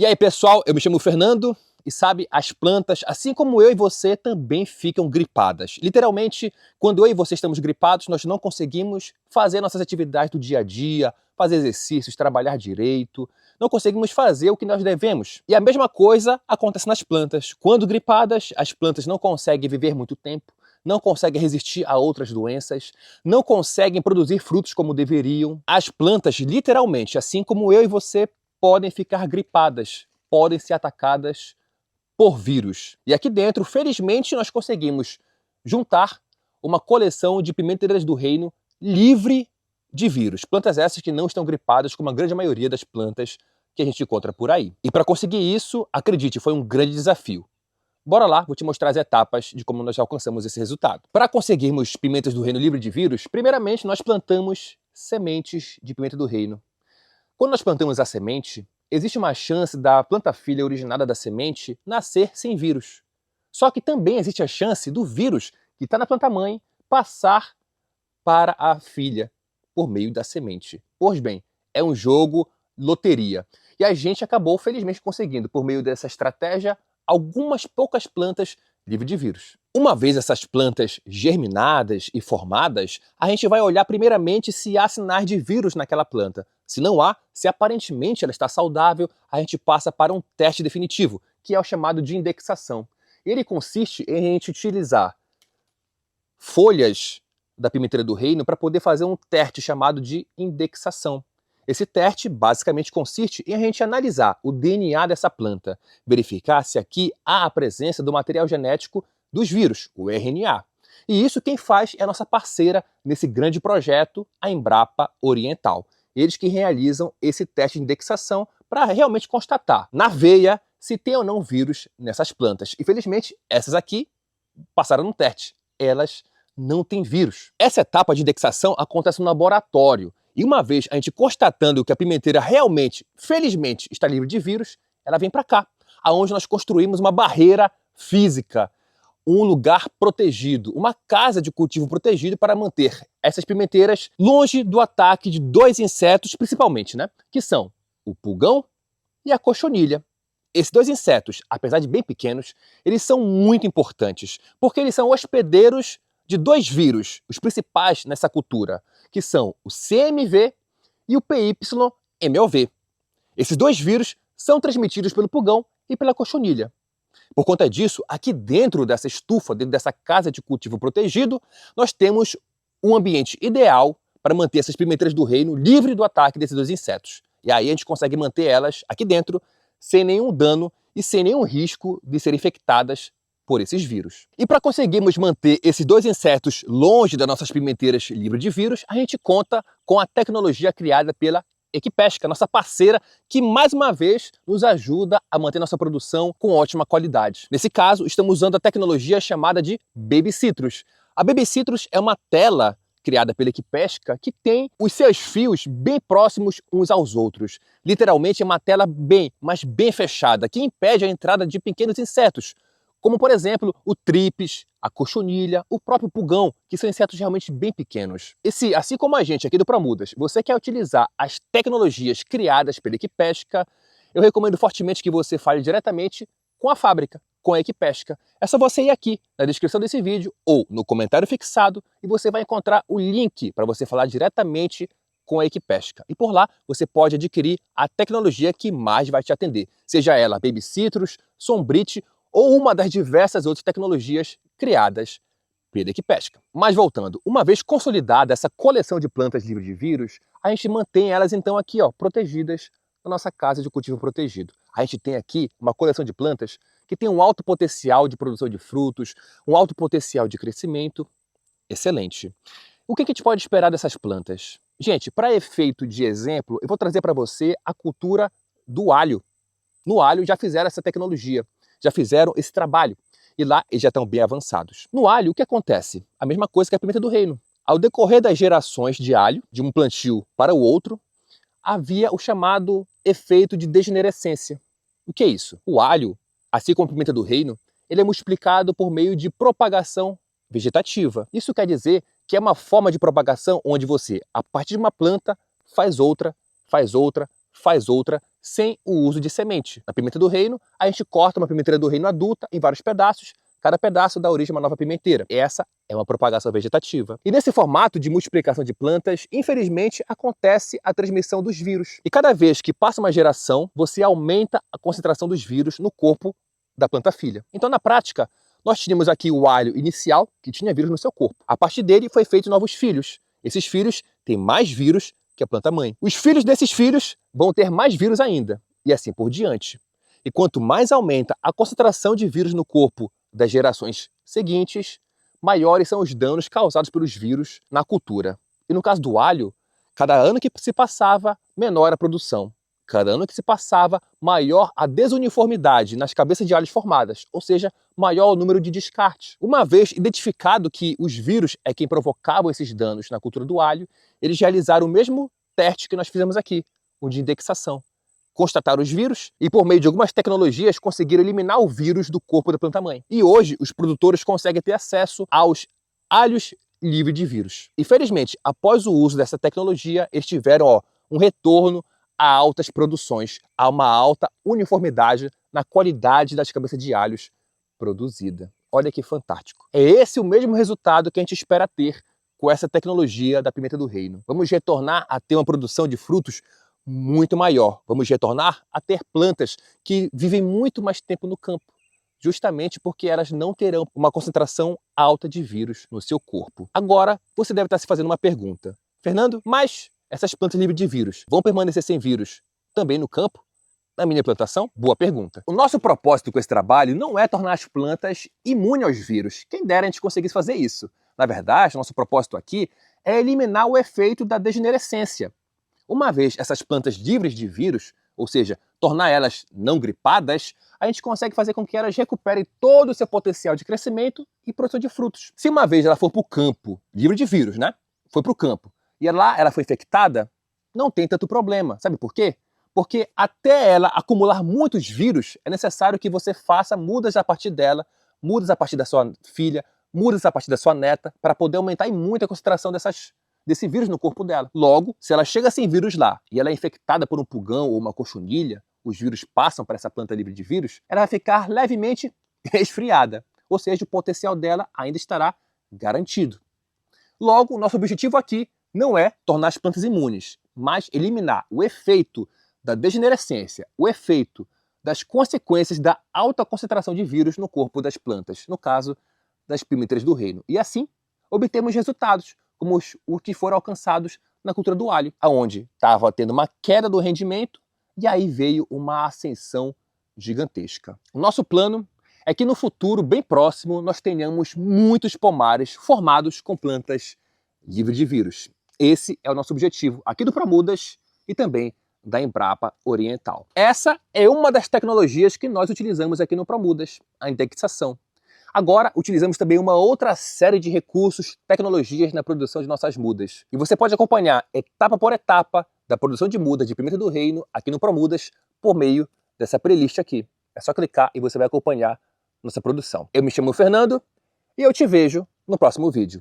E aí, pessoal, eu me chamo Fernando e sabe, as plantas, assim como eu e você, também ficam gripadas. Literalmente, quando eu e você estamos gripados, nós não conseguimos fazer nossas atividades do dia a dia, fazer exercícios, trabalhar direito, não conseguimos fazer o que nós devemos. E a mesma coisa acontece nas plantas. Quando gripadas, as plantas não conseguem viver muito tempo, não conseguem resistir a outras doenças, não conseguem produzir frutos como deveriam. As plantas, literalmente, assim como eu e você, podem ficar gripadas, podem ser atacadas por vírus. E aqui dentro, felizmente, nós conseguimos juntar uma coleção de pimenteiras do reino livre de vírus. Plantas essas que não estão gripadas como a grande maioria das plantas que a gente encontra por aí. E para conseguir isso, acredite, foi um grande desafio. Bora lá, vou te mostrar as etapas de como nós alcançamos esse resultado. Para conseguirmos pimentas do reino livre de vírus, primeiramente nós plantamos sementes de pimenta do reino. Quando nós plantamos a semente, existe uma chance da planta-filha originada da semente nascer sem vírus. Só que também existe a chance do vírus que está na planta-mãe passar para a filha por meio da semente. Pois bem, é um jogo loteria. E a gente acabou, felizmente, conseguindo, por meio dessa estratégia, algumas poucas plantas livres de vírus. Uma vez essas plantas germinadas e formadas, a gente vai olhar primeiramente se há sinais de vírus naquela planta. Se não há, se aparentemente ela está saudável, a gente passa para um teste definitivo, que é o chamado de indexação. Ele consiste em a gente utilizar folhas da pimenteira do reino para poder fazer um teste chamado de indexação. Esse teste basicamente consiste em a gente analisar o DNA dessa planta, verificar se aqui há a presença do material genético dos vírus, o RNA. E isso quem faz é a nossa parceira nesse grande projeto, a Embrapa Oriental. Eles que realizam esse teste de indexação para realmente constatar na veia se tem ou não vírus nessas plantas. E felizmente, essas aqui passaram no teste. Elas não têm vírus. Essa etapa de indexação acontece no laboratório. E uma vez a gente constatando que a pimenteira realmente, felizmente, está livre de vírus, ela vem para cá, aonde nós construímos uma barreira física, um lugar protegido, uma casa de cultivo protegido para manter essas pimenteiras longe do ataque de dois insetos, principalmente, que são o pulgão e a cochonilha. Esses dois insetos, apesar de bem pequenos, eles são muito importantes, porque eles são hospedeiros de dois vírus, os principais nessa cultura, que são o CMV e o PYMOV. Esses dois vírus são transmitidos pelo pulgão e pela cochonilha. Por conta disso, aqui dentro dessa estufa, dentro dessa casa de cultivo protegido, nós temos um ambiente ideal para manter essas pimenteiras do reino livre do ataque desses dois insetos. E aí a gente consegue manter elas aqui dentro sem nenhum dano e sem nenhum risco de serem infectadas por esses vírus. E para conseguirmos manter esses dois insetos longe das nossas pimenteiras livres de vírus, a gente conta com a tecnologia criada pela Equipesca, nossa parceira, que mais uma vez nos ajuda a manter nossa produção com ótima qualidade. Nesse caso, estamos usando a tecnologia chamada de Baby Citrus. A Baby Citrus é uma tela criada pela Equipesca que tem os seus fios bem próximos uns aos outros. Literalmente é uma tela mas bem fechada, que impede a entrada de pequenos insetos, como, por exemplo, o trípis, a cochonilha, o próprio pulgão, que são insetos realmente bem pequenos. E se, assim como a gente aqui do Promudas, você quer utilizar as tecnologias criadas pela Equipesca, eu recomendo fortemente que você fale diretamente com a fábrica, com a Equipesca. É só você ir aqui na descrição desse vídeo ou no comentário fixado e você vai encontrar o link para você falar diretamente com a Equipesca. E por lá você pode adquirir a tecnologia que mais vai te atender, seja ela Baby Citrus, Sombrite ou uma das diversas outras tecnologias criadas pela Equipesca. Mas voltando, uma vez consolidada essa coleção de plantas livres de vírus, a gente mantém elas então aqui, protegidas na nossa casa de cultivo protegido. A gente tem aqui uma coleção de plantas que tem um alto potencial de produção de frutos, um alto potencial de crescimento excelente. O que a gente pode esperar dessas plantas? Gente, para efeito de exemplo, eu vou trazer para você a cultura do alho. No alho já fizeram essa tecnologia, já fizeram esse trabalho e lá eles já estão bem avançados. No alho, o que acontece? A mesma coisa que a pimenta do reino. Ao decorrer das gerações de alho, de um plantio para o outro, havia o chamado efeito de degenerescência. O que é isso? O alho, assim como a pimenta do reino, ele é multiplicado por meio de propagação vegetativa. Isso quer dizer que é uma forma de propagação onde você, a partir de uma planta, faz outra, faz outra, faz outra, sem o uso de semente. Na pimenta do reino, a gente corta uma pimenteira do reino adulta em vários pedaços, cada pedaço dá origem a uma nova pimenteira. Essa é uma propagação vegetativa. E nesse formato de multiplicação de plantas, infelizmente, acontece a transmissão dos vírus. E cada vez que passa uma geração, você aumenta a concentração dos vírus no corpo da planta filha. Então, na prática, nós tínhamos aqui o alho inicial, que tinha vírus no seu corpo. A partir dele foi feito novos filhos. Esses filhos têm mais vírus que a planta mãe. Os filhos desses filhos vão ter mais vírus ainda, e assim por diante. E quanto mais aumenta a concentração de vírus no corpo das gerações seguintes, maiores são os danos causados pelos vírus na cultura. E no caso do alho, cada ano que se passava, menor a produção. Cada ano que se passava, maior a desuniformidade nas cabeças de alhos formadas, ou seja, maior o número de descartes. Uma vez identificado que os vírus é quem provocavam esses danos na cultura do alho, eles realizaram o mesmo teste que nós fizemos aqui, o de indexação. Constataram os vírus e, por meio de algumas tecnologias, conseguiram eliminar o vírus do corpo da planta-mãe. E hoje, os produtores conseguem ter acesso aos alhos livres de vírus. E, felizmente, após o uso dessa tecnologia, eles tiveram um retorno a altas produções, a uma alta uniformidade na qualidade das cabeças de alhos produzida. Olha que fantástico. É esse o mesmo resultado que a gente espera ter com essa tecnologia da pimenta do reino. Vamos retornar a ter uma produção de frutos muito maior. Vamos retornar a ter plantas que vivem muito mais tempo no campo, justamente porque elas não terão uma concentração alta de vírus no seu corpo. Agora, você deve estar se fazendo uma pergunta. Fernando, mas essas plantas livres de vírus vão permanecer sem vírus também no campo, na minha plantação? Boa pergunta. O nosso propósito com esse trabalho não é tornar as plantas imunes aos vírus. Quem dera a gente conseguisse fazer isso. Na verdade, nosso propósito aqui é eliminar o efeito da degenerescência. Uma vez essas plantas livres de vírus, ou seja, tornar elas não gripadas, a gente consegue fazer com que elas recuperem todo o seu potencial de crescimento e produção de frutos. Se uma vez ela for para o campo, livre de vírus, né? Foi para o campo, e lá ela foi infectada, não tem tanto problema. Sabe por quê? Porque até ela acumular muitos vírus, é necessário que você faça mudas a partir dela, mudas a partir da sua filha, mudas a partir da sua neta, para poder aumentar em muito a concentração desse vírus no corpo dela. Logo, se ela chega sem vírus lá e ela é infectada por um pulgão ou uma cochonilha, os vírus passam para essa planta livre de vírus, ela vai ficar levemente resfriada, ou seja, o potencial dela ainda estará garantido. Logo, nosso objetivo aqui não é tornar as plantas imunes, mas eliminar o efeito da degenerescência, o efeito das consequências da alta concentração de vírus no corpo das plantas, no caso das pimentas do reino. E assim, obtemos resultados como os que foram alcançados na cultura do alho, onde estava tendo uma queda do rendimento e aí veio uma ascensão gigantesca. O nosso plano é que no futuro bem próximo nós tenhamos muitos pomares formados com plantas livres de vírus. Esse é o nosso objetivo aqui do Promudas e também da Embrapa Oriental. Essa é uma das tecnologias que nós utilizamos aqui no Promudas, a indexação. Agora, utilizamos também uma outra série de recursos, tecnologias na produção de nossas mudas. E você pode acompanhar etapa por etapa da produção de mudas de pimenta do reino aqui no Promudas por meio dessa playlist aqui. É só clicar e você vai acompanhar nossa produção. Eu me chamo Fernando e eu te vejo no próximo vídeo.